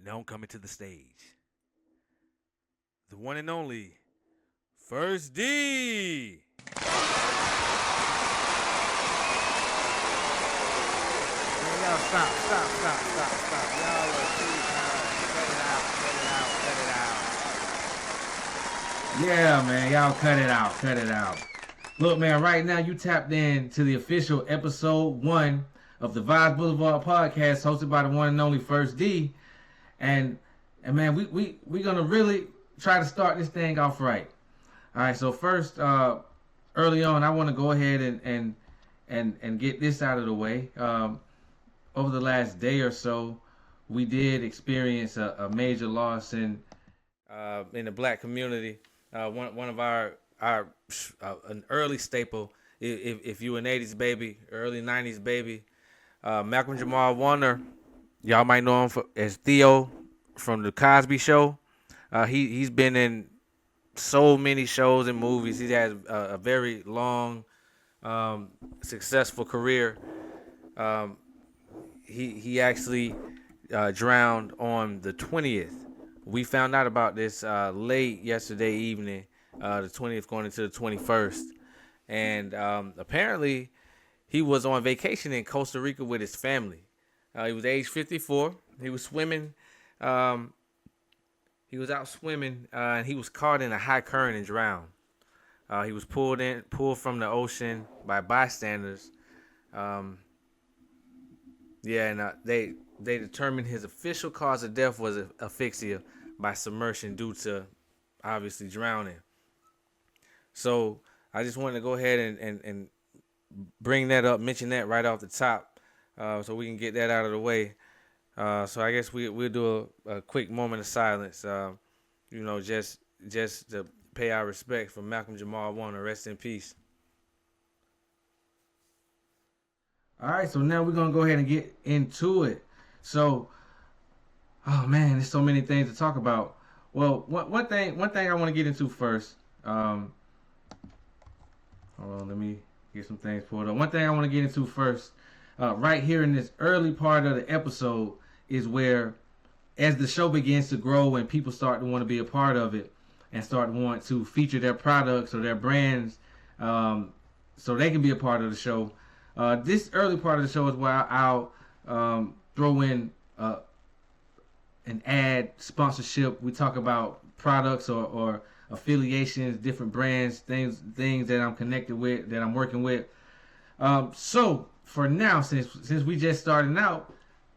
Now coming to the stage, the one and only First D. Man, y'all stop. Y'all are too cut it out. Yeah, man, y'all cut it out. Look, man, right now you tapped in to the official episode 1 of the Vibes Blvd Podcast, hosted by the one and only First D. And man, we gonna really try to start this thing off right. All right, so first, early on, I want to go ahead and get this out of the way. Over the last day or so, we did experience a major loss in the black community. One of our an early staple, if you an 80s baby, early 90s baby, Malcom Jamal Warner. Y'all might know him as Theo from the Cosby Show. He's been in so many shows and movies. He has a very long, successful career. He actually drowned on the 20th. We found out about this late yesterday evening, the 20th going into the 21st. And apparently he was on vacation in Costa Rica with his family. He was age 54. He was swimming. He was out swimming, and he was caught in a high current and drowned. He was pulled from the ocean by bystanders. And they determined his official cause of death was asphyxia by submersion due to obviously drowning. So I just wanted to go ahead and bring that up, mention that right off the top, so we can get that out of the way. So I guess we'll do a quick moment of silence, just to pay our respect for Malcom Jamal Warner. Rest in peace. All right, so now we're gonna go ahead and get into it. So, oh man, there's so many things to talk about. Well, one thing I want to get into first. Hold on, let me get some things pulled up. One thing I want to get into first, right here in this early part of the episode, is where, as the show begins to grow and people start to want to be a part of it and start to want to feature their products or their brands, so they can be a part of the show. This early part of the show is where I'll throw in an ad sponsorship. We talk about products or affiliations, different brands, things that I'm connected with, that I'm working with. So for now, since we just starting out,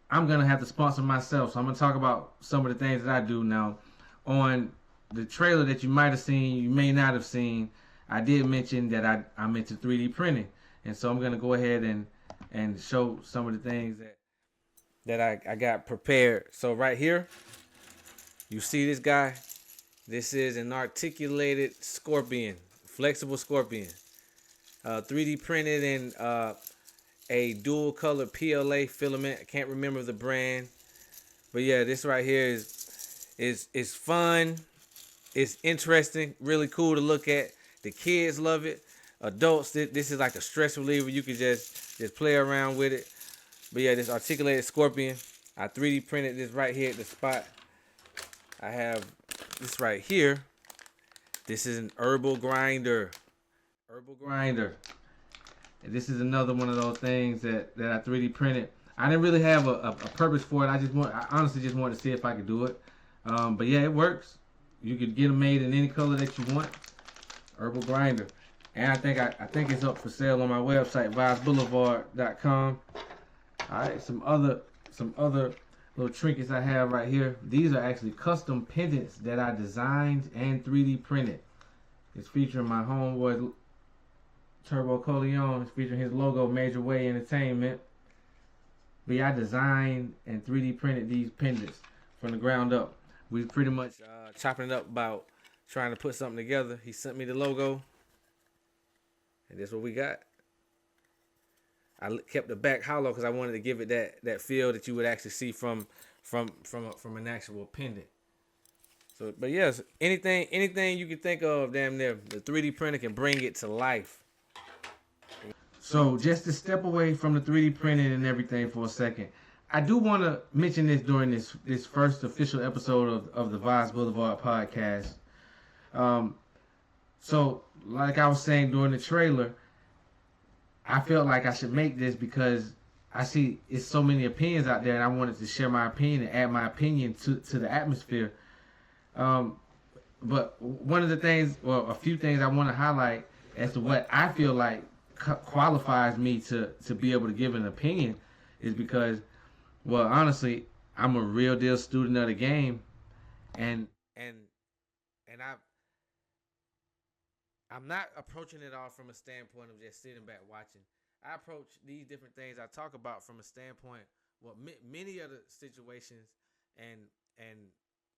I'm gonna have to sponsor myself. So I'm gonna talk about some of the things that I do now. On the trailer that you might have seen, you may not have seen, I did mention that I'm into 3D printing. And so I'm gonna go ahead and show some of the things that I got prepared. So right here, you see this guy. This is an articulated scorpion, flexible scorpion, 3D printed in a dual color PLA filament. I can't remember the brand, but yeah, this right here is fun. It's interesting, really cool to look at. The kids love it. Adults, this is like a stress reliever. You can just play around with it. But yeah, this articulated scorpion, I 3D printed this right here at the spot. I have this right here. This is an herbal grinder. And this is another one of those things that I 3D printed. I didn't really have a purpose for it. I honestly just wanted to see if I could do it. But yeah, it works. You could get them made in any color that you want. Herbal grinder. And I think it's up for sale on my website, vibesblvd.com. All right, some other little trinkets I have right here. These are actually custom pendants that I designed and 3D printed. It's featuring my homeboy Turbo Coleon. It's featuring his logo, Major Way Entertainment. But yeah, I designed and 3D printed these pendants from the ground up. We pretty much chopping it up about trying to put something together. He sent me the logo. And that's what we got. I kept the back hollow because I wanted to give it that feel that you would actually see from an actual pendant. So, but yes, anything you can think of, damn near, the 3D printer can bring it to life. So just to step away from the 3D printing and everything for a second, I do want to mention this during this first official episode of the Vibes Blvd Podcast. So, like I was saying during the trailer, I felt like I should make this because I see it's so many opinions out there, and I wanted to share my opinion and add my opinion to the atmosphere. But one of the things, well, a few things I want to highlight as to what I feel like qualifies me to be able to give an opinion is because, well, honestly, I'm a real deal student of the game, and I'm not approaching it all from a standpoint of just sitting back watching. I approach these different things I talk about from a standpoint, well, many of the situations and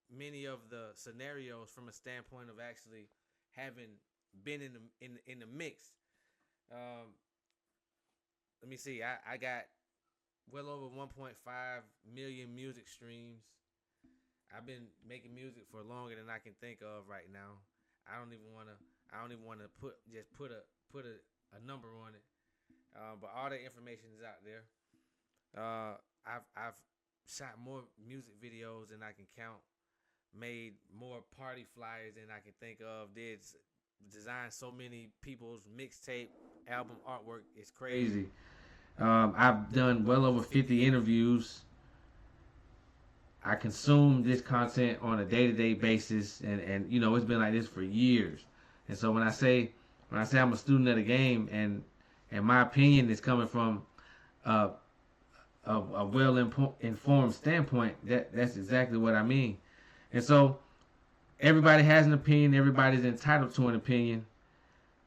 many of the scenarios from a standpoint of actually having been in the mix. Let me see. I got well over 1.5 million music streams. I've been making music for longer than I can think of right now. I don't even want to put a number on it. But all the information is out there. I've shot more music videos than I can count. Made more party flyers than I can think of. Designed so many people's mixtape album artwork. It's crazy. I've done well over 50 interviews. I consume this content on a day-to-day basis, and you know it's been like this for years. And so when I say I'm a student of the game, and my opinion is coming from a well-informed standpoint, that's exactly what I mean. And so everybody has an opinion. Everybody's entitled to an opinion.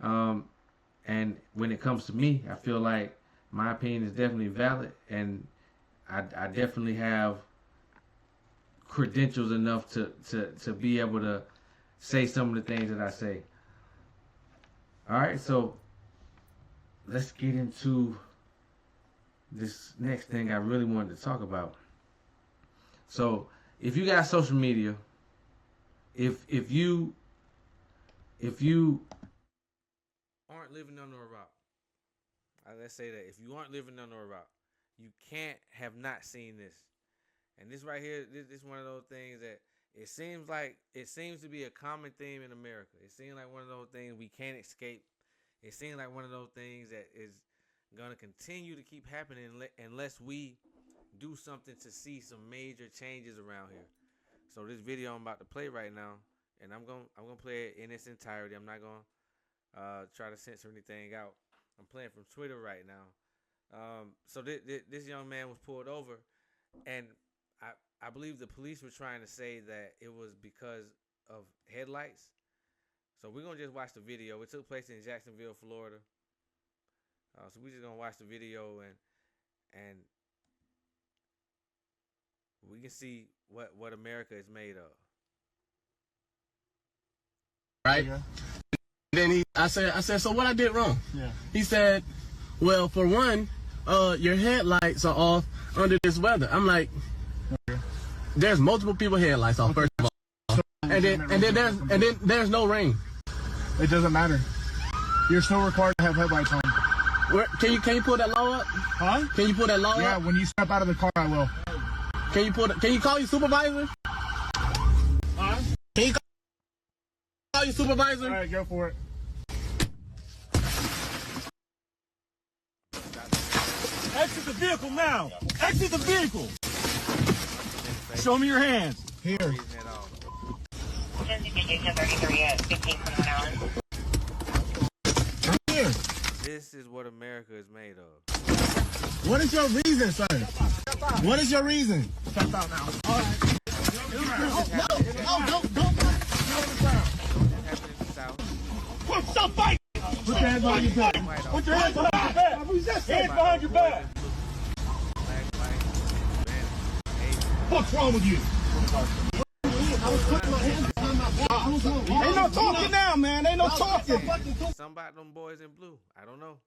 And when it comes to me, I feel like my opinion is definitely valid, and I definitely have credentials enough to be able to say some of the things that I say. All right, so let's get into this next thing I really wanted to talk about. So, if you got social media, if you aren't living under a rock, let's say that if you aren't living under a rock, you can't have not seen this. And this right here, this is one of those things that it seems to be a common theme in America. It seems like one of those things we can't escape. It seems like one of those things that is gonna continue to keep happening unless we do something to see some major changes around here. So this video I'm about to play right now, and I'm gonna play it in its entirety. I'm not gonna try to censor anything out. I'm playing from Twitter right now. So this young man was pulled over, and I believe the police were trying to say that it was because of headlights. So we're going to just watch the video. It took place in Jacksonville, Florida. So we're just going to watch the video and we can see what America is made of. Right? Yeah. Then I said, so what I did wrong? Yeah. He said, well, for one, your headlights are off under this weather. I'm like, there's multiple people headlights off, first of all. And then there's no rain. It doesn't matter. You're still required to have headlights on. Can you pull that law up? Huh? Can you pull that law up? Yeah, when you step out of the car, I will. Can you call your supervisor? Huh? Can you call your supervisor? All right, go for it. Exit the vehicle now. Exit the vehicle. Show me your hands. Here. Here. This is what America is made of. What is your reason, sir? What is your reason? Step out now. All right. No. Put some bike. Put your hands on your back. Put your hands behind your back. Hands behind your back. What's wrong with you? I was putting my hands behind my back. Ain't no talking now, man. Ain't no talking. Some about them boys in blue. I don't know.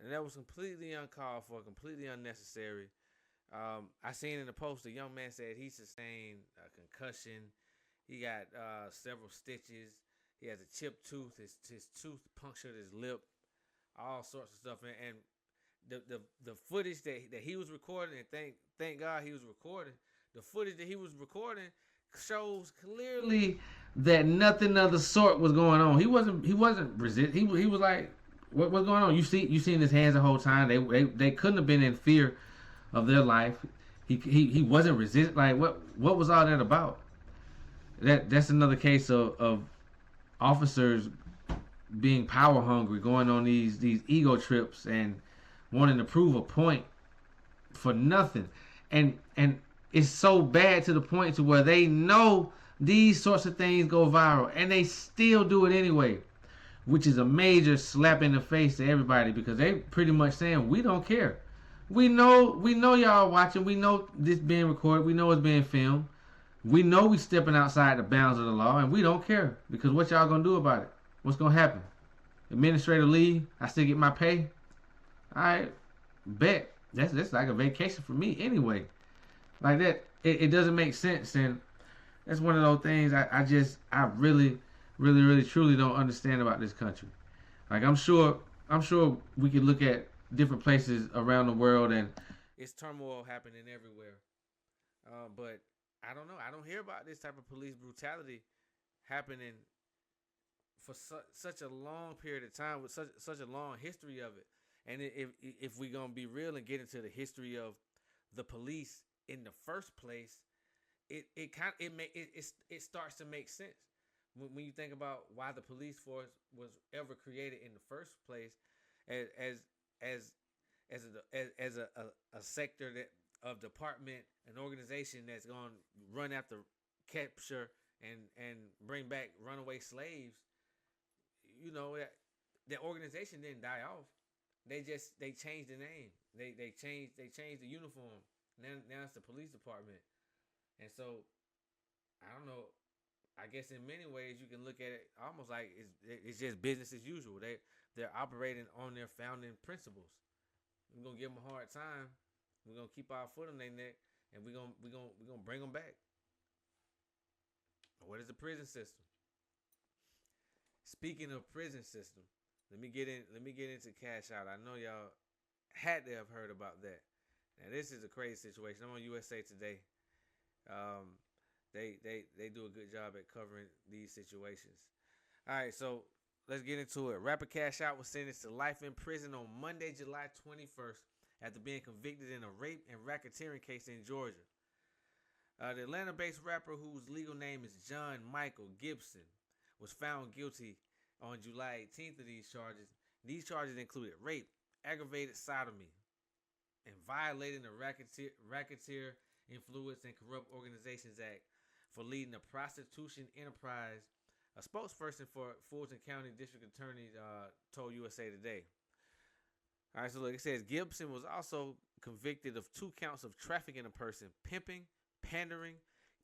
And that was completely uncalled for, completely unnecessary. I seen in the post a young man said he sustained a concussion. He got several stitches. He has a chipped tooth. His tooth punctured his lip. All sorts of stuff. And the footage that he was recording, and thank God he was recording. The footage that he was recording shows clearly that nothing of the sort was going on. He wasn't resist. He was like, what's going on? You seen his hands the whole time. They couldn't have been in fear of their life. He wasn't resist. Like what was all that about? That's another case of officers being power hungry, going on these ego trips and wanting to prove a point for nothing. And it's so bad to the point to where they know these sorts of things go viral and they still do it anyway, which is a major slap in the face to everybody, because they pretty much saying, we don't care. We know y'all watching. We know this being recorded. We know it's being filmed. We know we stepping outside the bounds of the law, and we don't care, because what y'all gonna do about it? What's gonna happen? Administrative leave? I still get my pay? I bet that's like a vacation for me anyway. Like that, it doesn't make sense, and that's one of those things I really truly don't understand about this country. Like I'm sure we could look at different places around the world and it's turmoil happening everywhere. But I don't know. I don't hear about this type of police brutality happening for such a long period of time, with such a long history of it. And if we're gonna be real and get into the history of the police in the first place, it starts to make sense when you think about why the police force was ever created in the first place, as a sector of department, an organization that's going to run after, capture, and bring back runaway slaves. You know, the organization didn't die off. They changed the name. They changed the uniform. Now it's the police department. And so, I don't know. I guess in many ways you can look at it almost like it's just business as usual. They're operating on their founding principles. We're gonna give them a hard time. We're gonna keep our foot on their neck, and we're gonna bring them back. What is the prison system? Speaking of prison system, let me get into Cash Out. I know y'all had to have heard about that. Now this is a crazy situation. I'm on USA Today. They do a good job at covering these situations. All right, so let's get into it. Rapper Cash Out was sentenced to life in prison on Monday, July 21st, after being convicted in a rape and racketeering case in Georgia. The Atlanta-based rapper, whose legal name is John Michael Gibson, was found guilty on July 18th of these charges. These charges included rape, aggravated sodomy, and violating the Racketeer Influence and Corrupt Organizations Act for leading a prostitution enterprise. A spokesperson for Fulton County District Attorney told USA Today. All right, so look, it says Gibson was also convicted of 2 counts of trafficking a person, pimping, pandering,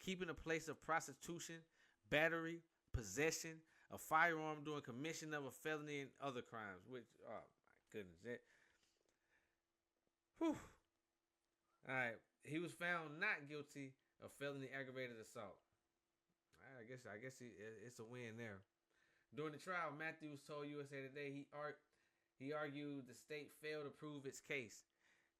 keeping a place of prostitution, battery, possession, a firearm during commission of a felony, and other crimes. Which, oh my goodness, whew. All right, he was found not guilty of felony aggravated assault. I guess it's a win there. During the trial, Matthews told USA Today he argued the state failed to prove its case,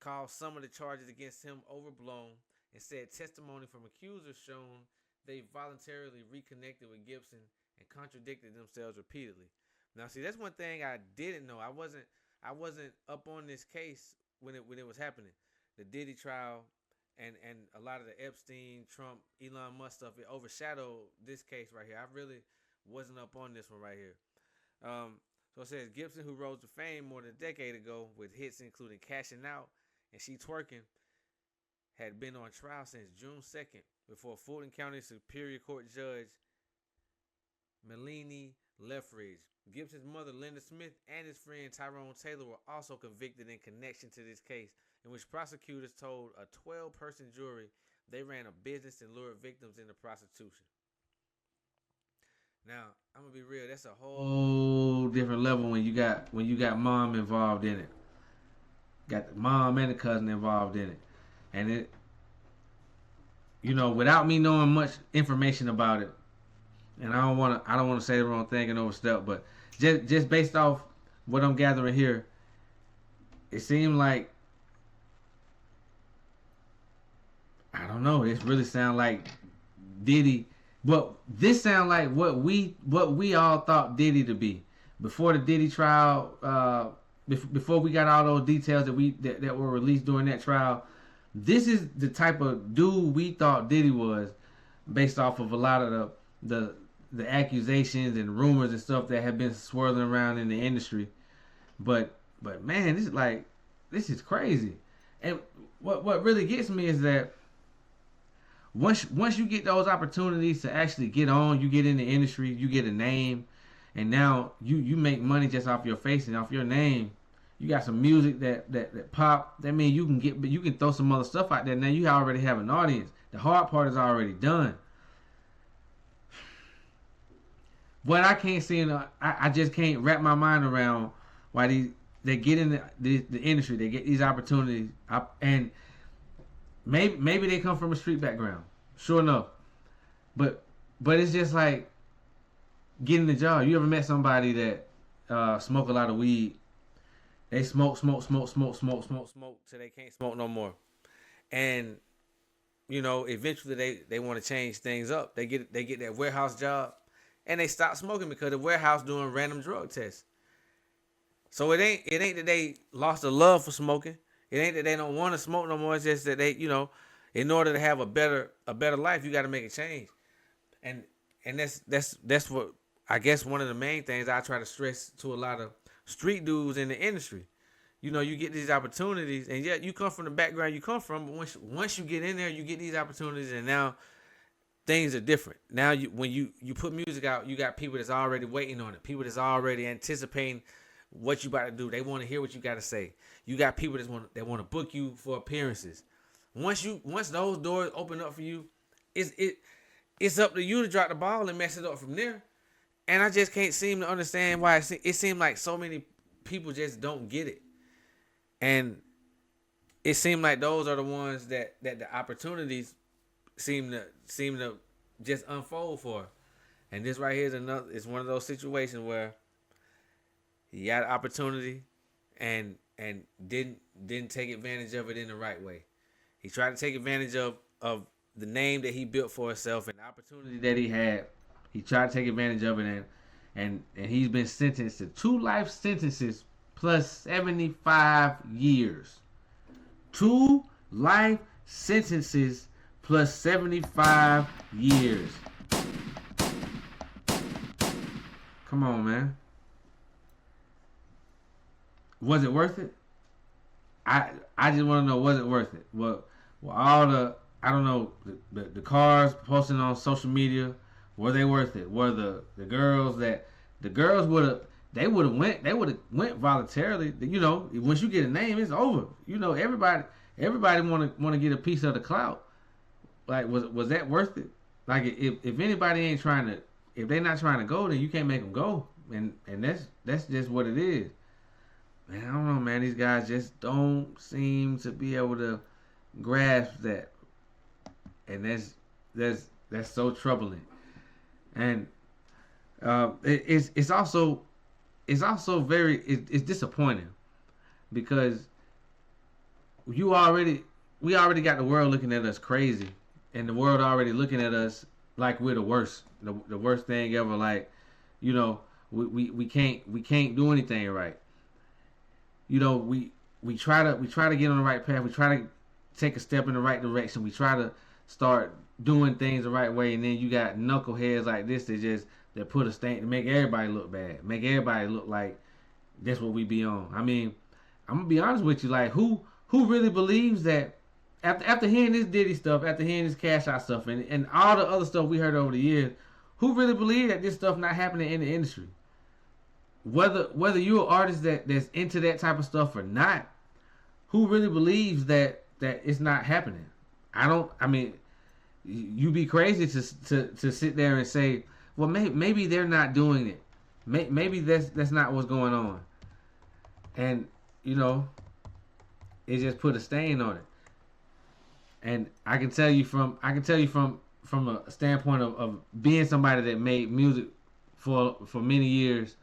called some of the charges against him overblown, and said testimony from accusers shown they voluntarily reconnected with Gibson and contradicted themselves repeatedly. Now, see, that's one thing I didn't know. I wasn't up on this case when it was happening. The Diddy trial and a lot of the Epstein, Trump, Elon Musk stuff, it overshadowed this case right here. I really wasn't up on this one right here. So it says Gibson, who rose to fame more than a decade ago with hits including Cashing Out and She Twerking, had been on trial since June 2nd before Fulton County Superior Court Judge Melanie Leffridge. Gibson's mother, Linda Smith, and his friend Tyrone Taylor were also convicted in connection to this case, in which prosecutors told a 12-person jury they ran a business and lured victims into prostitution. Now, I'm gonna be real. That's a whole different level when you got mom involved in it. Got the mom and the cousin involved in it, and it, without me knowing much information about it, and I don't want to say the wrong thing and overstep, but just based off what I'm gathering here, it seemed like, I don't know. This really sound like Diddy, but this sound like what we all thought Diddy to be before the Diddy trial. Before we got all those details that were released during that trial. This is the type of dude we thought Diddy was, based off of a lot of the accusations and rumors and stuff that have been swirling around in the industry. But man, this is crazy. And what really gets me is that once you get those opportunities to actually get on, you get in the industry, you get a name, and now you make money just off your face and off your name. You got some music that pop. That means you can throw some other stuff out there. Now you already have an audience. The hard part is already done. What I can't see, I just can't wrap my mind around why they get in the industry. They get these opportunities, and maybe they come from a street background. Sure enough, but it's just like getting the job. You ever met somebody that smoke a lot of weed? They smoke till they can't smoke no more, and eventually they want to change things up. They get that warehouse job, and they stop smoking because the warehouse doing random drug tests. So it ain't that they lost the love for smoking. It ain't that they don't want to smoke no more. It's just that they, in order to have a better life, you got to make a change, and that's what I guess one of the main things I try to stress to a lot of street dudes in the industry. You get these opportunities, and yeah, you come from the background you come from, but once you get in there, you get these opportunities, and now things are different. Now when you put music out, you got people that's already waiting on it, people that's already anticipating what you about to do. They want to hear what you got to say. You got people that want to book you for appearances. Once those doors open up for you, it's up to you to drop the ball and mess it up from there. And I just can't seem to understand why it seems like so many people just don't get it. And it seemed like those are the ones that the opportunities seem to just unfold for. And this right here is one of those situations where he got an opportunity and didn't take advantage of it in the right way. He tried to take advantage of the name that he built for himself and the opportunity that he had. He tried to take advantage of it, and he's been sentenced to 2 life sentences plus 75 years. 2 life sentences plus 75 years. Come on, man. Was it worth it? I just want to know, was it worth it? Well, all the cars posting on social media, were they worth it? Were the girls would have went voluntarily? Once you get a name, it's over. Everybody want to get a piece of the clout. Like, was that worth it? Like, if anybody ain't trying to, if they not trying to go, then you can't make them go, and that's just what it is. Man, I don't know, man. These guys just don't seem to be able to grasp that, and that's so troubling. And it's also very disappointing, because we already got the world looking at us crazy, and the world already looking at us like we're the worst thing ever. Like, we can't do anything right. We try to get on the right path. We try to take a step in the right direction. We try to start doing things the right way, and then you got knuckleheads like this that put a stain to make everybody look bad, make everybody look like that's what we be on. I mean, I'm gonna be honest with you, like who really believes that after hearing this Diddy stuff, after hearing this Cash Out stuff, and all the other stuff we heard over the years, who really believes that this stuff not happening in the industry? Whether you're an artist that's into that type of stuff or not, who really believes that it's not happening? I mean, you'd be crazy to sit there and say, well, maybe they're not doing it. Maybe that's not what's going on. And it just put a stain on it. And I can tell you from a standpoint of being somebody that made music for many years,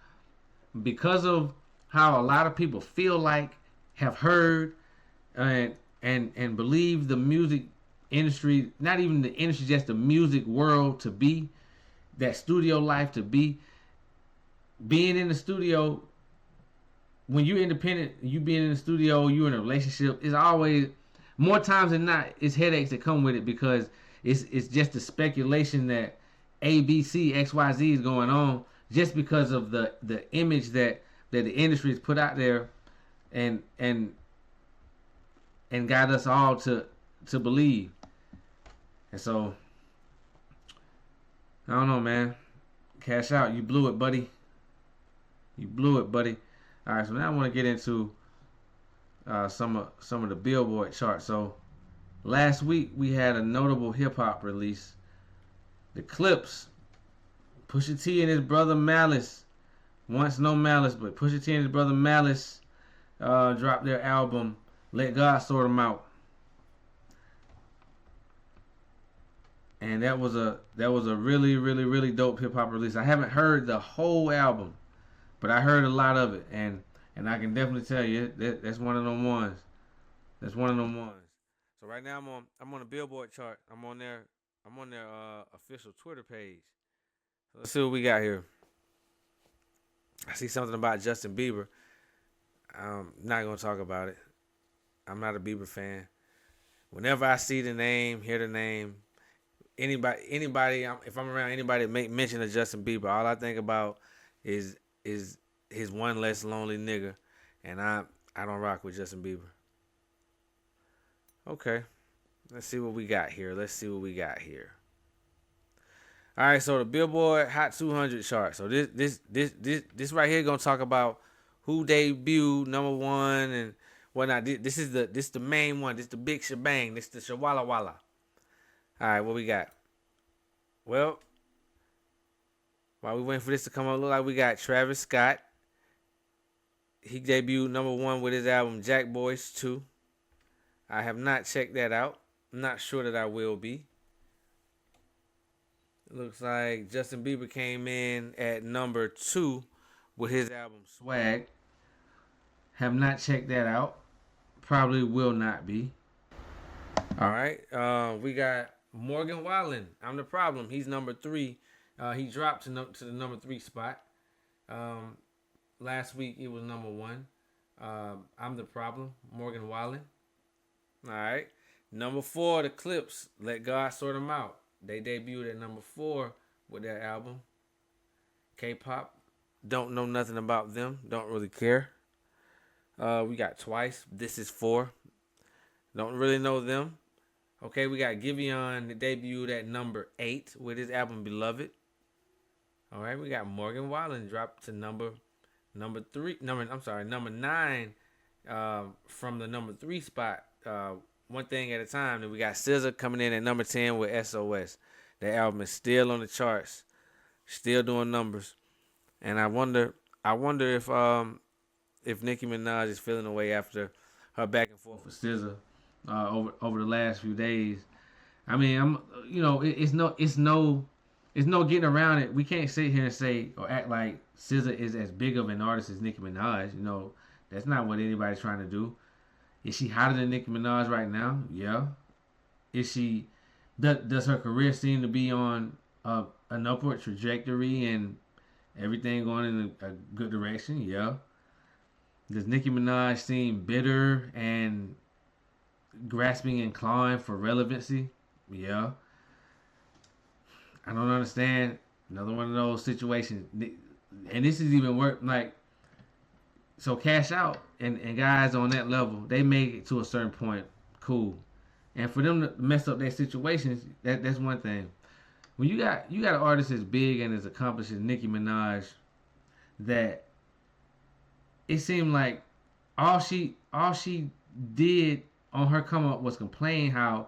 because of how a lot of people feel like have heard and believe the music industry, not even the industry, just the music world to be, that studio life to be. Being in the studio, when you're independent, you being in the studio, you in a relationship, it's always, more times than not, it's headaches that come with it, because it's just the speculation that A, B, C, X, Y, Z is going on, just because of the image that the industry has put out there, and got us all to believe. And so, I don't know, man. Cash out. You blew it, buddy. You blew it, buddy. All right, so now I want to get into some of the Billboard charts. So last week we had a notable hip hop release. The Clips, Pusha T and his brother Malice, once no Malice, but Pusha T and his brother Malice dropped their album Let God Sort 'Em Out. And that was a really, really, really dope hip hop release. I haven't heard the whole album, but I heard a lot of it, and I can definitely tell you that's one of them ones. That's one of them ones. So right now I'm on the Billboard chart. I'm on their official Twitter page. So let's see what we got here. I see something about Justin Bieber. I'm not gonna talk about it. I'm not a Bieber fan. Whenever I see the name, hear the name, anybody, if I'm around anybody that make mention of Justin Bieber, all I think about is his one less lonely nigga, and I don't rock with Justin Bieber. Okay, let's see what we got here. All right, so the Billboard Hot 200 chart. So this right here gonna talk about who debuted number one and whatnot. This is the main one. This the big shebang. This the Shawala Walla. All right, what we got? Well, while we waiting for this to come up, look like we got Travis Scott. He debuted number one with his album Jack Boys 2. I have not checked that out. I'm not sure that I will be. It looks like Justin Bieber came in at number 2 with his album Swag. Have not checked that out. Probably will not be. All right. We got Morgan Wallen. I'm the Problem. He's number 3. He dropped to the number 3 spot. Last week it was number 1. I'm the Problem. Morgan Wallen. All right. Number 4, the Clips. Let God Sort 'Em Out. They debuted at number 4 with their album. K-pop. Don't know nothing about them. Don't really care. We got Twice. This Is 4. Don't really know them. Okay, we got Giveon that debuted at number 8 with his album Beloved. All right, we got Morgan Wallen dropped to number 9 from the number 3 spot. One thing at a time. Then we got SZA coming in at number 10 with SOS. The album is still on the charts, still doing numbers. And I wonder if Nicki Minaj is feeling away after her back and forth with SZA over the last few days. I mean, it's no getting around it. We can't sit here and say or act like SZA is as big of an artist as Nicki Minaj. That's not what anybody's trying to do. Is she hotter than Nicki Minaj right now? Yeah. Is she? Does her career seem to be on an upward trajectory and everything going in a good direction? Yeah. Does Nicki Minaj seem bitter and grasping and clawing for relevancy? Yeah. I don't understand. Another one of those situations. And this is even worse. Like, so Cash Out and guys on that level, they make it to a certain point. Cool. And for them to mess up their situations, that's one thing. When you got an artist as big and as accomplished as Nicki Minaj, that it seemed like all she did on her come up was complain how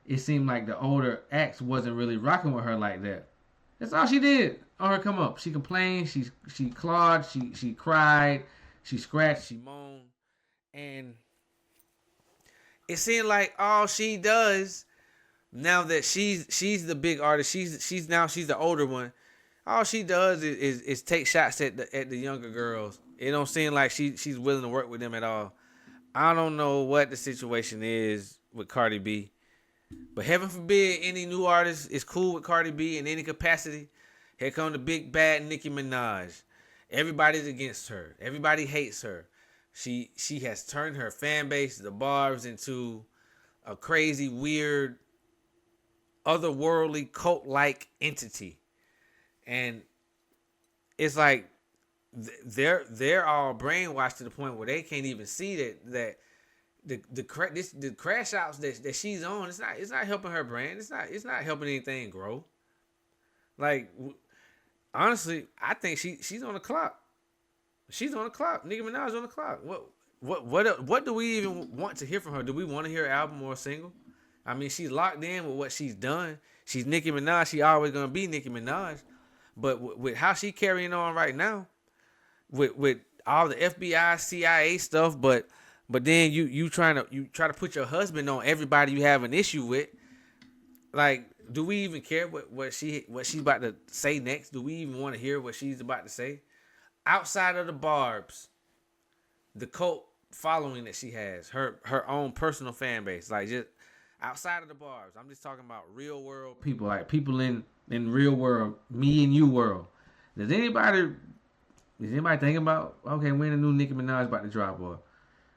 it seemed like the older acts wasn't really rocking with her like that. That's all she did on her come up. She complained, she clawed, she cried, she scratched, she moaned, and it seemed like all she does now that she's the big artist, she's the older one. All she does is take shots at the younger girls. It don't seem like she's willing to work with them at all. I don't know what the situation is with Cardi B, but heaven forbid any new artist is cool with Cardi B in any capacity. Here come the big bad Nicki Minaj. Everybody's against her. Everybody hates her. She has turned her fan base, the Barbs, into a crazy, weird, otherworldly, cult-like entity. And it's like they're all brainwashed to the point where they can't even see that the crash outs that she's on, it's not helping her brand. It's not helping anything grow. Like, honestly, I think she's on the clock. She's on the clock. Nicki Minaj on the clock. What do we even want to hear from her? Do we want to hear an album or a single? I mean, she's locked in with what she's done. She's Nicki Minaj. She always gonna be Nicki Minaj. But with how she carrying on right now, with all the FBI, CIA stuff, but then you try to put your husband on everybody you have an issue with. Like, do we even care what she's about to say next? Do we even want to hear what she's about to say? Outside of the Barbs, the cult following that she has, her own personal fan base, like just outside of the Barbs, I'm just talking about real world people, like people in real world, me and you world. Is anybody thinking about, okay, when the new Nicki Minaj about to drop? Or,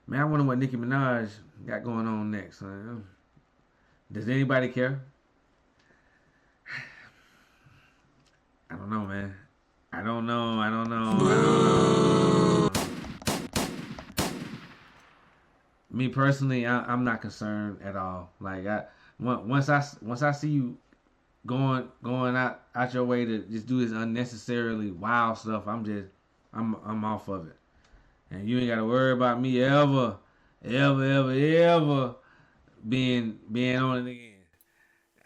man, I wonder what Nicki Minaj got going on next. Does anybody care? I don't know, man. I don't know. Me personally, I'm not concerned at all. Like, once I see you going out your way to just do this unnecessarily wild stuff, I'm off of it. And you ain't gotta worry about me ever being on it again.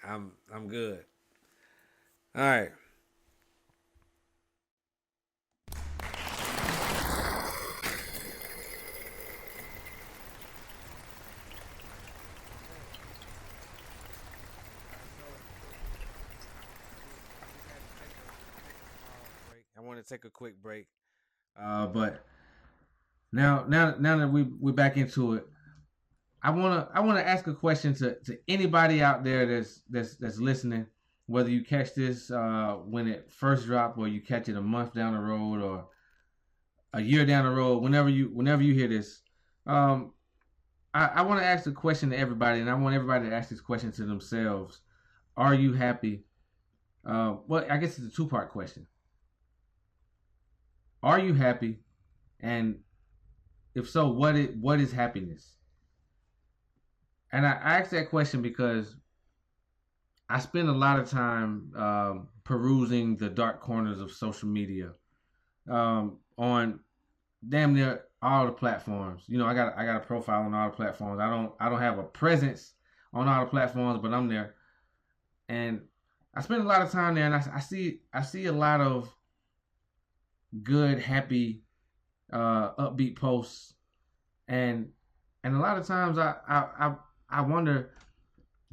I'm good. All right. I want to take a quick break. But now that we're back into it, I wanna ask a question to anybody out there that's listening, whether you catch this when it first dropped, or you catch it a month down the road, or a year down the road, whenever you hear this. I want to ask a question to everybody, and I want everybody to ask this question to themselves. Are you happy? Well, I guess it's a two-part question. Are you happy? And if so, what is happiness? And I ask that question because I spend a lot of time perusing the dark corners of social media on damn near all the platforms. You know, I got a profile on all the platforms. I don't have a presence on all the platforms, but I'm there. And I spend a lot of time there, and I see a lot of good, happy, upbeat posts, and a lot of times I wonder,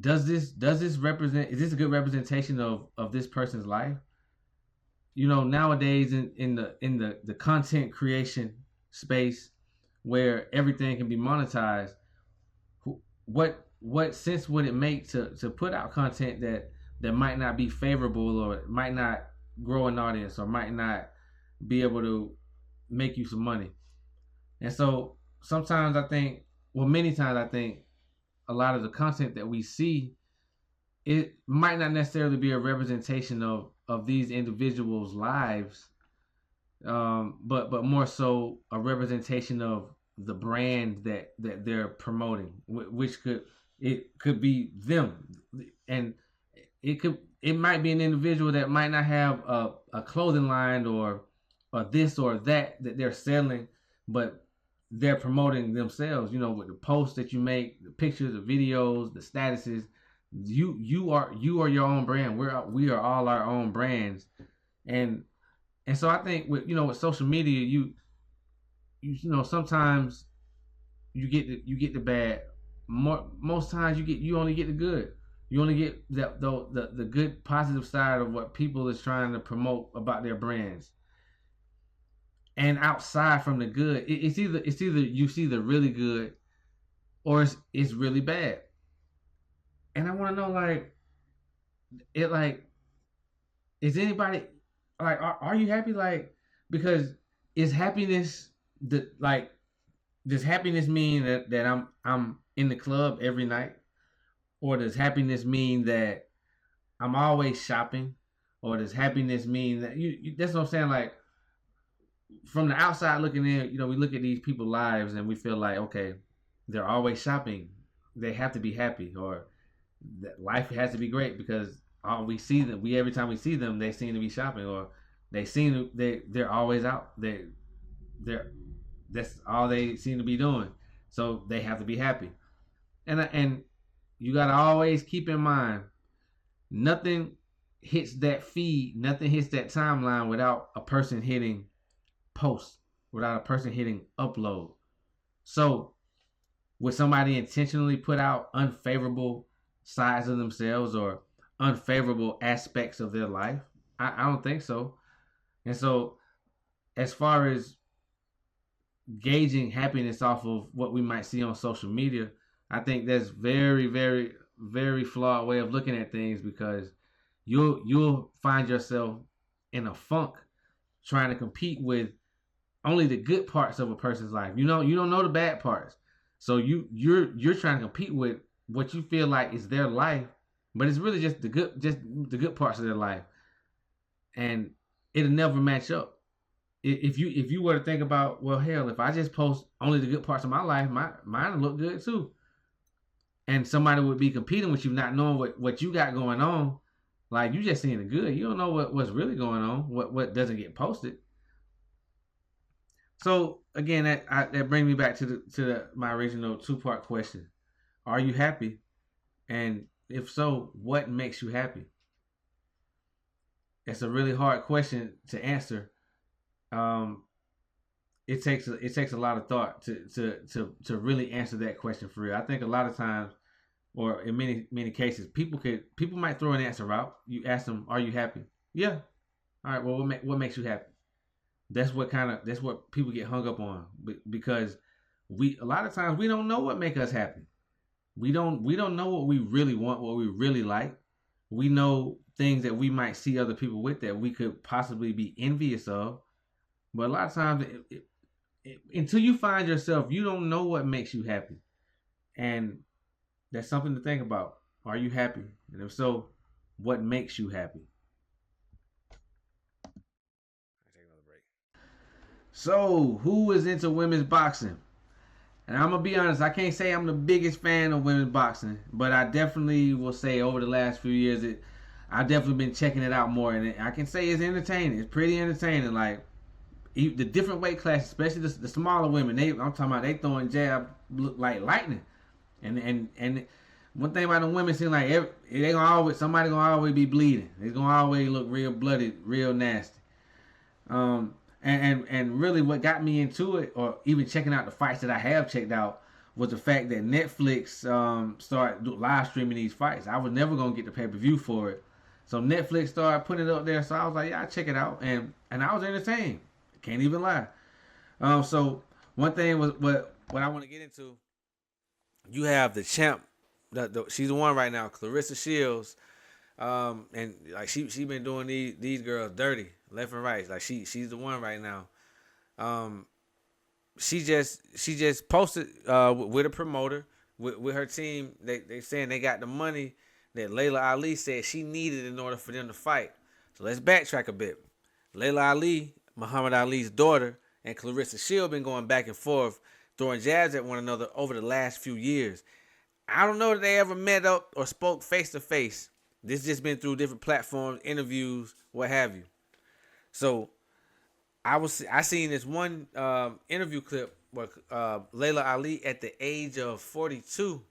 does this represent? Is this a good representation of this person's life? You know, nowadays in the content creation space, where everything can be monetized, what sense would it make to put out content that might not be favorable, or might not grow an audience, or might not be able to make you some money? And so sometimes many times I think a lot of the content that we see, it might not necessarily be a representation of these individuals' lives, but more so a representation of the brand that they're promoting, which could be them, and it might be an individual that might not have a clothing line or this or that they're selling, but they're promoting themselves. You know, with the posts that you make, the pictures, the videos, the statuses. You are your own brand. We are all our own brands, and so I think with social media, you know sometimes you get the bad. Most times you only get the good. You only get the good, positive side of what people is trying to promote about their brands. And outside from the good, it's either you see the really good or it's really bad. And I want to know, is anybody are you happy? Because is happiness does happiness mean that I'm in the club every night, or does happiness mean that I'm always shopping, or does happiness mean that you that's what I'm saying? Like, from the outside looking in, we look at these people's lives and we feel like, okay, they're always shopping, they have to be happy, or that life has to be great because every time we see them, they seem to be shopping, or they're always out. That's all they seem to be doing. So they have to be happy. And you gotta always keep in mind, nothing hits that feed, nothing hits that timeline without a person hitting post, without a person hitting upload. So would somebody intentionally put out unfavorable sides of themselves or unfavorable aspects of their life? I don't think so. And so, as far as gauging happiness off of what we might see on social media, I think that's very, very, very flawed way of looking at things, because you'll find yourself in a funk trying to compete with only the good parts of a person's life. You don't know the bad parts. So you're trying to compete with what you feel like is their life, but it's really just the good parts of their life, and it'll never match up. If you were to think about, well, hell, if I just post only the good parts of my life, mine will look good too. And somebody would be competing with you, not knowing what you got going on. Like, you just seeing the good. You don't know what's really going on, what doesn't get posted. So again, that brings me back to my original 2-part question. Are you happy? And if so, what makes you happy? It's a really hard question to answer. It takes a lot of thought to really answer that question for real. I think a lot of times, or in many cases, people might throw an answer out. You ask them, "Are you happy?" Yeah. All right. Well, what makes you happy? That's what people get hung up on, because a lot of times we don't know what makes us happy. We don't know what we really want, what we really like. We know things that we might see other people with that we could possibly be envious of. But a lot of times, until you find yourself, you don't know what makes you happy. And that's something to think about. Are you happy? And if so, what makes you happy? Take another break. So, who is into women's boxing? And I'm going to be honest, I can't say I'm the biggest fan of women's boxing, but I definitely will say over the last few years, I've definitely been checking it out more. And I can say it's entertaining. It's pretty entertaining. Like, the different weight classes, especially the smaller women, I'm talking about, they throwing jab look like lightning. And one thing about them women, seem like somebody gonna always be bleeding. It's gonna always look real bloody, real nasty. And really what got me into it, or even checking out the fights that I have checked out, was the fact that Netflix started live streaming these fights. I was never gonna get the pay-per-view for it, so Netflix started putting it up there. So I was like, yeah, I'll check it out, and I was entertained. Can't even lie. So one thing was what I want to get into. You have the champ. She's the one right now, Clarissa Shields. And like she been doing these girls dirty left and right. Like she's the one right now. She just posted with a promoter with her team. They saying they got the money that Layla Ali said she needed in order for them to fight. So let's backtrack a bit. Layla Ali, Muhammad Ali's daughter, and Clarissa Shields been going back and forth, throwing jabs at one another over the last few years. I don't know that they ever met up or spoke face to face. This just been through different platforms, interviews, what have you. So I seen this one interview clip where Layla Ali, at the age of 42,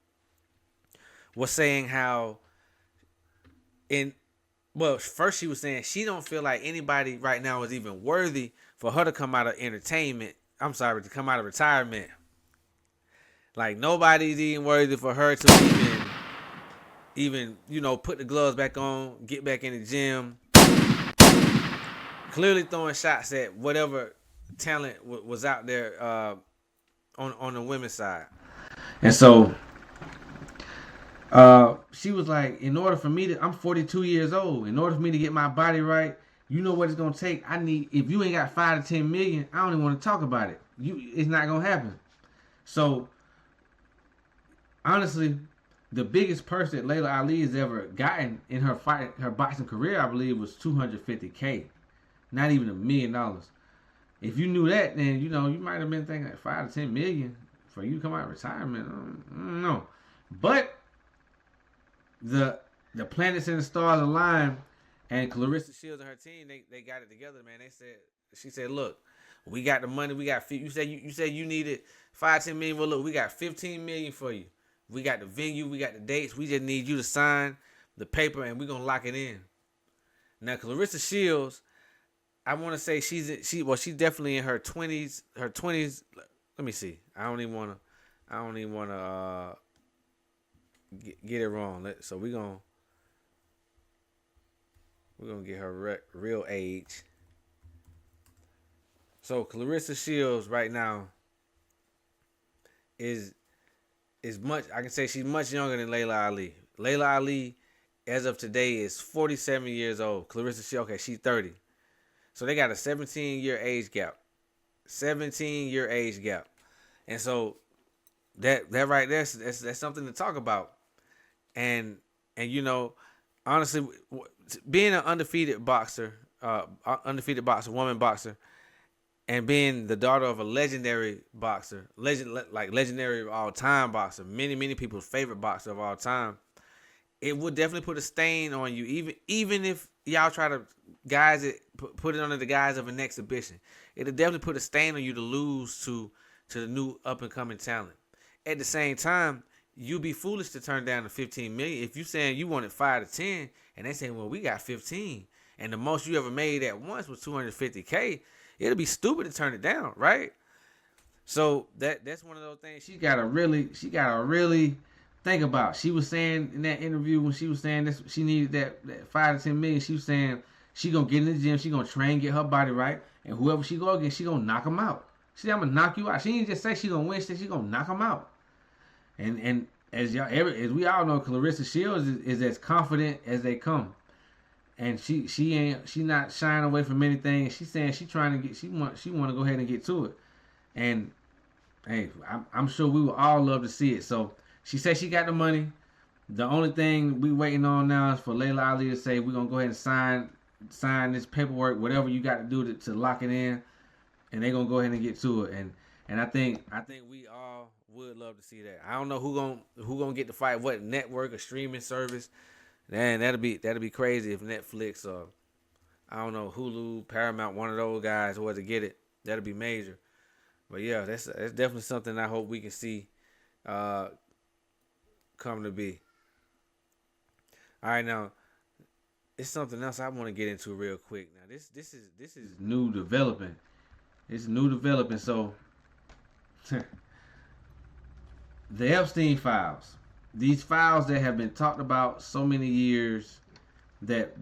was saying how first she was saying she don't feel like anybody right now is even worthy for her to come out of to come out of retirement. Like, nobody's even worthy for her to even put the gloves back on, get back in the gym. Clearly throwing shots at whatever talent was out there on the women's side. And so she was like, in order for me to, I'm 42 years old. In order for me to get my body right, you know what it's gonna take. If you ain't got 5 to 10 million, I don't even want to talk about it. It's not gonna happen. So honestly, the biggest purse that Layla Ali has ever gotten in her boxing career, I believe, was $250K. Not even $1 million. If you knew that, then you might have been thinking like 5 to 10 million for you to come out of retirement. I don't know. But the planets and the stars aligned, and Clarissa Shields and her team, they got it together, man. She said, look, we got the money, you said you needed 5, 10 million. Well, look, we got 15 million for you. We got the venue, we got the dates. We just need you to sign the paper, and we're gonna lock it in. Now, Clarissa Shields, I want to say she's definitely in her 20s. Her 20s. Let me see. I don't even want to get it wrong. So we're gonna get her real age. So Clarissa Shields right now is much. I can say she's much younger than Layla Ali. Layla Ali, as of today, is 47 years old. Clarissa Shields, okay, she's 30. So they got a 17-year age gap. 17-year age gap. And so that right there, that's something to talk about. And honestly, being an undefeated boxer, woman boxer, and being the daughter of a legendary boxer, legendary all-time boxer, many people's favorite boxer of all time, it would definitely put a stain on you, even if y'all try to guise it, put it under the guise of an exhibition. It'll definitely put a stain on you to lose to the new up-and-coming talent. At the same time, you'd be foolish to turn down the 15 million. If you saying you wanted 5 to 10, and they saying, well, we got 15, and the most you ever made at once was $250K, it'll be stupid to turn it down, right? So that's one of those things she gotta really think about. She was saying in that interview, when she was saying this, she needed that 5 to 10 million. She was saying she gonna get in the gym, she gonna train, get her body right, and whoever she go against, she gonna knock them out. She said, I'm gonna knock you out. She didn't just say she gonna win, she said she gonna knock them out. And as we all know, Clarissa Shields is as confident as they come. And she not shying away from anything. She's saying she want to go ahead and get to it. And hey, I'm sure we would all love to see it. So she said she got the money. The only thing we waiting on now is for Layla Ali to say we're gonna go ahead and sign this paperwork, whatever you got to do to lock it in, and they're gonna go ahead and get to it. And I think we all would love to see that. I don't know who gonna get the fight, what network or streaming service. Man, that'll be crazy if Netflix or I don't know, Hulu, Paramount, one of those guys were to get it. That'll be major. But yeah, that's definitely something I hope we can see come to be. All right, now it's something else I want to get into real quick. Now this is new development. It's new development. So the Epstein files. These files that have been talked about so many years, that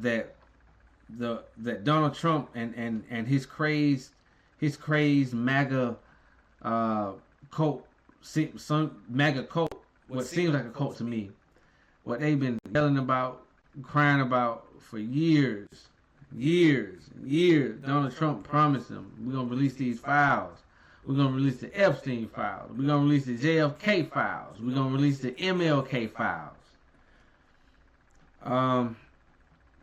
Donald Trump and his crazed MAGA cult, MAGA cult, what seems like a cult to me, what they've been yelling about, crying about for years. Donald Trump promised them, we're gonna release these files. We're going to release the Epstein files. We're going to release the JFK files. We're going to release the MLK files.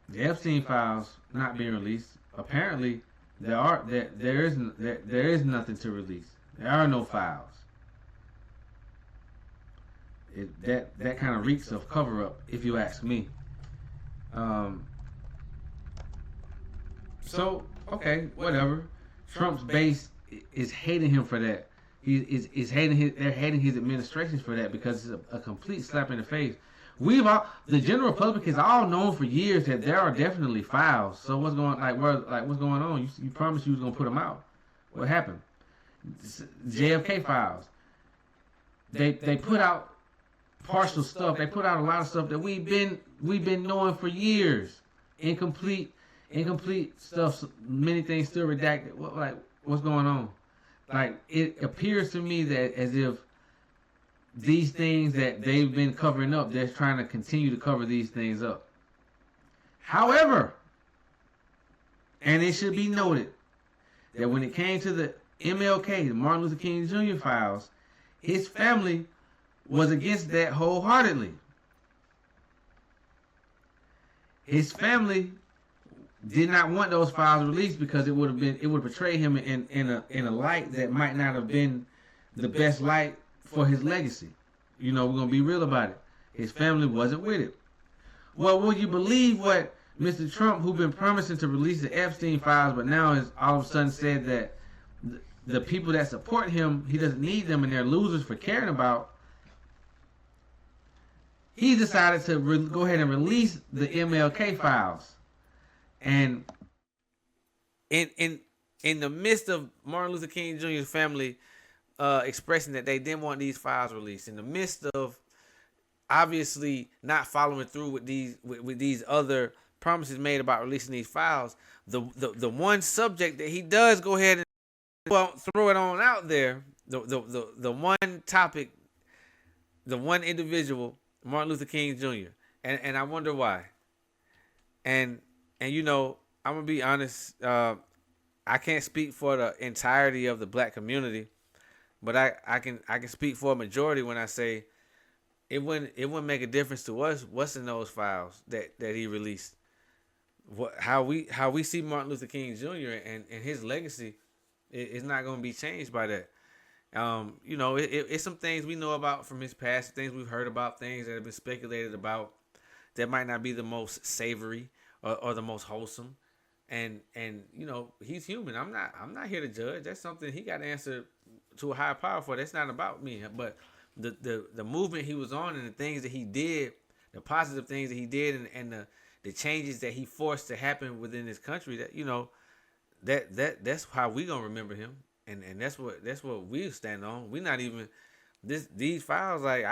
The Epstein files not being released. Apparently, there is nothing to release. There are no files. That kind of reeks of cover-up, if you ask me. So, okay, whatever. Trump's base is hating him for that. They're hating his administration for that, because it's a complete slap in the face. The general public has all known for years that there are definitely files. So what's going on? You promised you was gonna put them out. What happened? JFK files. They put out partial stuff. They put out a lot of stuff that we've been knowing for years. Incomplete stuff. Many things still redacted. What's going on? Like, it appears to me that as if these things that they've been covering up, they're trying to continue to cover these things up. However, and it should be noted that when it came to the MLK, the Martin Luther King Jr. files, his family was against that wholeheartedly. His family did not want those files released because it would portray him in a light that might not have been the best light for his legacy. You know, we're gonna be real about it. His family wasn't with it. Well, will you believe what Mr. Trump, who been promising to release the Epstein files, but now has all of a sudden said that the people that support him, he doesn't need them and they're losers for caring about. He decided to go ahead and release the MLK files. And in the midst of Martin Luther King Jr.'s family expressing that they didn't want these files released, in the midst of obviously not following through with these other promises made about releasing these files, the one subject that he does go ahead and throw it on out there, the one topic, the one individual, Martin Luther King Jr. And I wonder why. And you know, I'm gonna be honest. I can't speak for the entirety of the black community, but I can speak for a majority when I say it wouldn't make a difference to us what's in those files that he released. How we see Martin Luther King Jr. and his legacy is not gonna be changed by that. You know, it's some things we know about from his past, things we've heard about, things that have been speculated about that might not be the most savory or the most wholesome. And you know, he's human. I'm not here to judge. That's something he got to answer to a higher power for. That's not about me. But the movement he was on and the things that he did, the positive things that he did, and the changes that he forced to happen within this country, that, you know, that's how we gonna remember him. And that's what we stand on. We're not even these files, like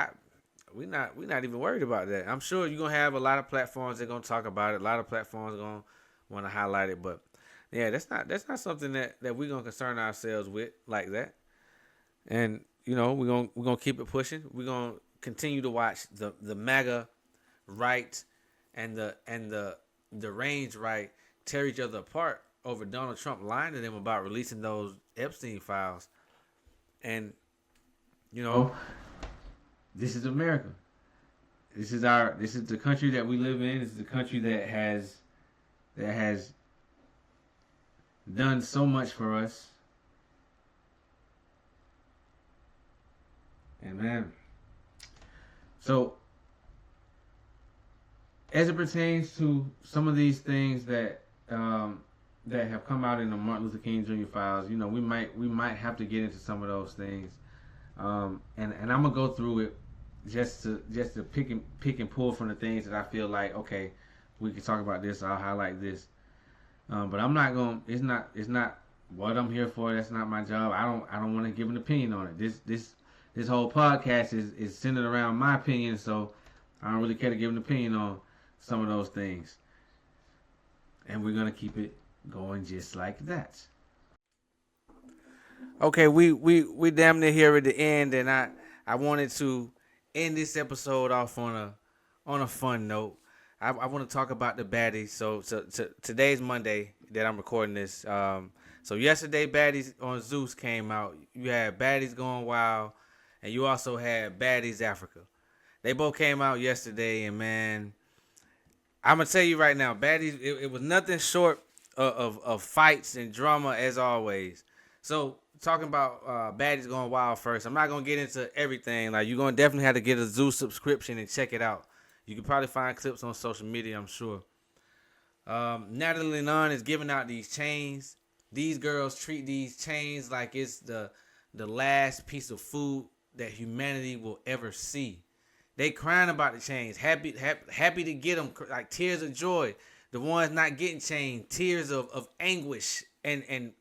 we're not even worried about that. I'm sure you're gonna have a lot of platforms that are gonna talk about it. A lot of platforms are gonna want to highlight it, but yeah, that's not something that we're gonna concern ourselves with like that. And you know, we're gonna keep it pushing. We're gonna continue to watch the MAGA right and the range right tear each other apart over Donald Trump lying to them about releasing those Epstein files. And you know, this is America. This is the country that we live in. This is the country that has done so much for us. And man, so as it pertains to some of these things that have come out in the Martin Luther King Jr. files, you know, we might have to get into some of those things. And I'm gonna go through it just to pick and pull from the things that I feel like, okay, we can talk about this. I'll highlight this. But I'm not gonna. It's not what I'm here for. That's not my job. I don't want to give an opinion on it. This whole podcast is centered around my opinion, so I don't really care to give an opinion on some of those things. And we're gonna keep it going just like that. Okay, we damn near here at the end, and I wanted to end this episode off on a fun note. I want to talk about the Baddies. So today's Monday that I'm recording this. So yesterday, Baddies on Zeus came out. You had Baddies Going Wild, and you also had Baddies Africa. They both came out yesterday, and man, I'm gonna tell you right now, Baddies, it was nothing short of fights and drama as always. So talking about Baddies Going Wild first, I'm not gonna get into everything. Like, you're gonna definitely have to get a Zeus subscription and check it out. You can probably find clips on social media, I'm sure. Natalie Nunn is giving out these chains. These girls treat these chains like it's the last piece of food that humanity will ever see. They crying about the chains, happy to get them, like tears of joy. The ones not getting chained, tears of anguish and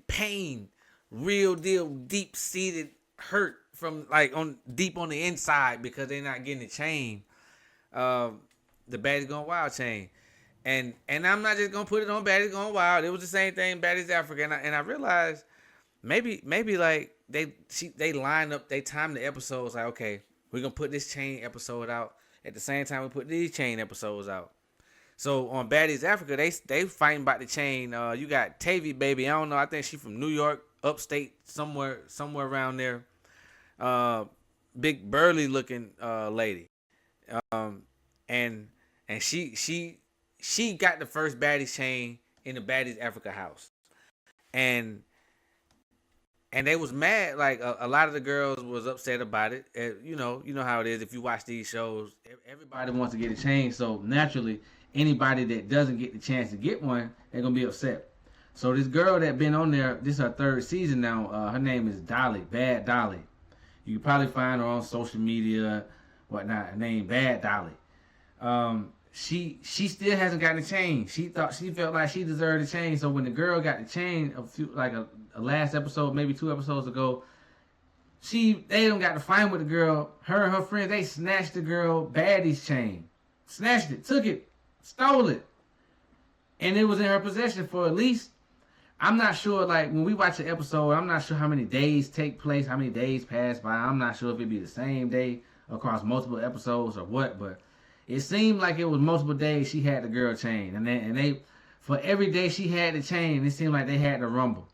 pain, real deal, deep seated hurt from like deep on the inside because they're not getting the chain. The Baddies Going Wild chain. And I'm not just gonna put it on Baddies Going Wild. It was the same thing, Baddies Africa. And I realized maybe like they line up, they time the episodes like, okay, we're gonna put this chain episode out at the same time we put these chain episodes out. So on Baddies Africa, they fighting about the chain. You got Tavy baby. I don't know. I think she from New York, upstate, somewhere around there. Big burly looking lady. And she got the first Baddies chain in the Baddies Africa house. And they was mad. Like a lot of the girls was upset about it. You know how it is. If you watch these shows, everybody wants to get a chain. So naturally, anybody that doesn't get the chance to get one, they're gonna be upset. So this girl that been on there, this is her third season now. Her name is Dolly, Bad Dolly. You can probably find her on social media, whatnot. Her name Bad Dolly. She still hasn't gotten a chain. She felt like she deserved a chain. So when the girl got the chain a last episode, maybe 2 episodes ago, they don't got to fight with the girl. Her and her friends, they snatched the girl Baddie's chain. Snatched it, took it, stole it. And it was in her possession for at least, I'm not sure, like when we watch the episode, I'm not sure how many days take place, how many days pass by. I'm not sure if it'd be the same day across multiple episodes or what, but it seemed like it was multiple days she had the girl chain. And they for every day she had the chain, it seemed like they had to rumble.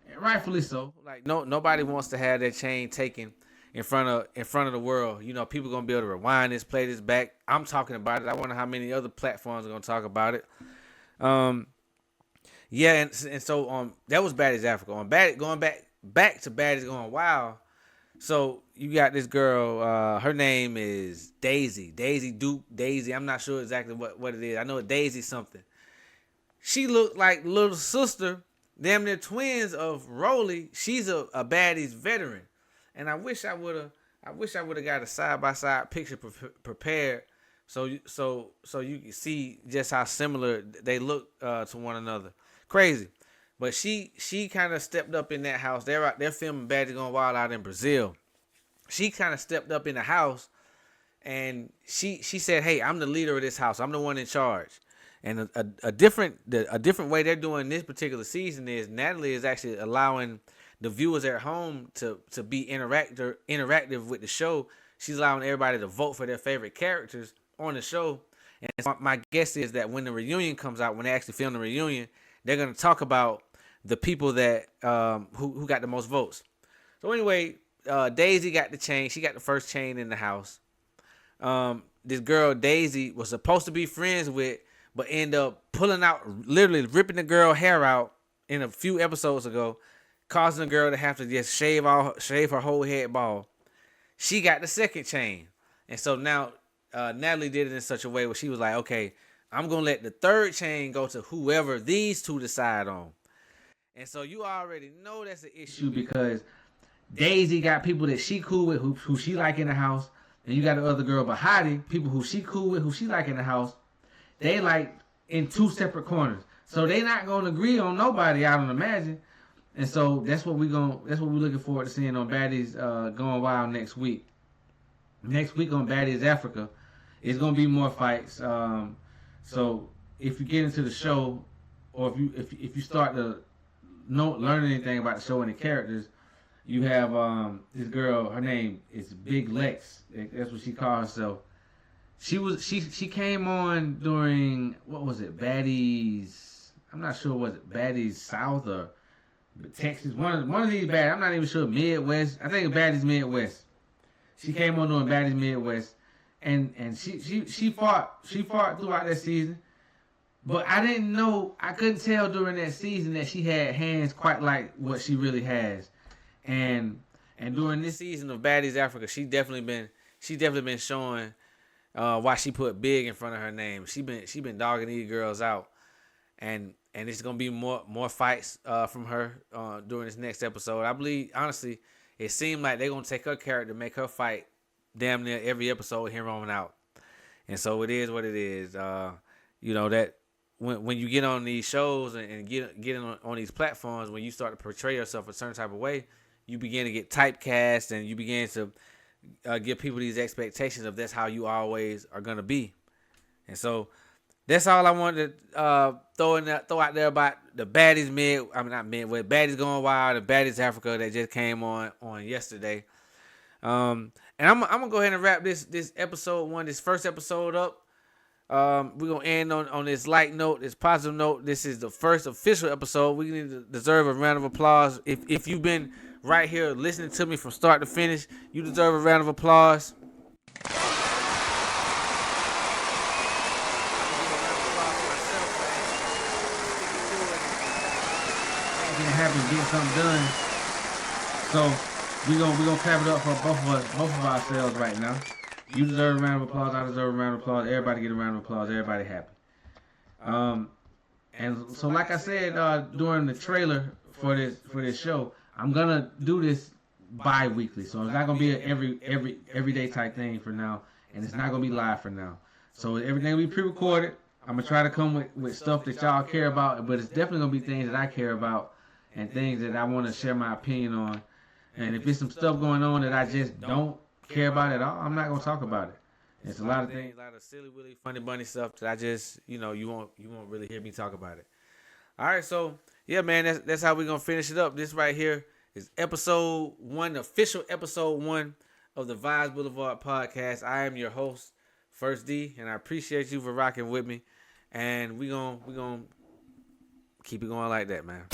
And rightfully so. Like nobody wants to have their chain taken in front of the world. You know, people gonna be able to rewind this, play this back. I'm talking about it. I wonder how many other platforms are gonna talk about it. Yeah, and so that was Baddies Africa. On going back to Baddies Going Wild. So you got this girl. Her name is Daisy Duke. Daisy. I'm not sure exactly what it is. I know Daisy something. She looked like little sister, damn near twins of Rolly. She's a Baddies veteran, and I wish I would have got a side by side picture prepared. So you can see just how similar they look to one another. Crazy. But she kind of stepped up in that house. They're filming Baddies Going Wild out in Brazil. She kind of stepped up in the house, and she said, "Hey, I'm the leader of this house. I'm the one in charge." And a different way they're doing this particular season is Natalie is actually allowing the viewers at home to be interactive with the show. She's allowing everybody to vote for their favorite characters on the show. And so my guess is that when the reunion comes out, when they actually film the reunion, they're going to talk about the people that who got the most votes. So anyway, Daisy got the chain. She got the first chain in the house. This girl Daisy was supposed to be friends with, but end up pulling out, literally ripping the girl hair out in a few episodes ago, causing the girl to have to just shave her whole head bald. She got the second chain, and so now Natalie did it in such a way where she was like, okay, I'm going to let the third chain go to whoever these two decide on. And so you already know that's an issue because Daisy got people that she cool with, who she like in the house. And you got the other girl, Bahati, people who she cool with, who she like in the house. They like in 2 separate corners. So they not going to agree on nobody, I don't imagine. And so that's what we're looking forward to seeing on Baddies Going Wild next week. Next week on Baddies Africa, it's going to be more fights. So if you get into the show, or if you start to learn anything about the show and the characters, you have this girl. Her name is Big Lex. That's what she calls herself. She came on during, what was it, Baddies? I'm not sure, was it Baddies South or Texas? One of these Baddies. I'm not even sure. Midwest. I think it's Baddies Midwest. She came on doing Baddies Midwest. And she fought throughout that season, but I couldn't tell during that season that she had hands quite like what she really has, and during this season of Baddies Africa, she definitely been showing why she put big in front of her name. She been dogging these girls out, and it's gonna be more fights from her during this next episode. I believe, honestly, it seemed like they're gonna take her character, make her fight damn near every episode here on out. And so it is what it is. You know, that when you get on these shows and get on these platforms, when you start to portray yourself a certain type of way, you begin to get typecast, and you begin to give people these expectations of that's how you always are going to be. And so that's all I wanted to throw out there about the Baddies Baddies Going Wild, the Baddies Africa that just came on yesterday. And I'm gonna go ahead and wrap this episode one, this first episode up. We're gonna end on this light note, this positive note. This is the first official episode. We need to deserve a round of applause. If you've been right here listening to me from start to finish, you deserve a round of applause. Happy to get something done. So we gonna clap it up for both of ourselves right now. You deserve a round of applause. I deserve a round of applause. Everybody get a round of applause. Everybody happy. And so like I said during the trailer for this show, I'm gonna do this bi-weekly. So it's not gonna be an everyday type thing for now, and it's not gonna be live for now. So everything will be pre-recorded. I'm gonna try to come with stuff that y'all care about, but it's definitely gonna be things that I care about and things that I want to share my opinion on. And if there's some stuff going on that I just don't care about at all, I'm not gonna talk about it. It's a lot of things, a lot of silly, willy, funny bunny stuff that I just, you won't really hear me talk about it. All right, so yeah, man, that's how we're gonna finish it up. This right here is episode 1, official episode 1 of the Vibes Blvd Podcast. I am your host, First D, and I appreciate you for rocking with me. And we're gonna keep it going like that, man.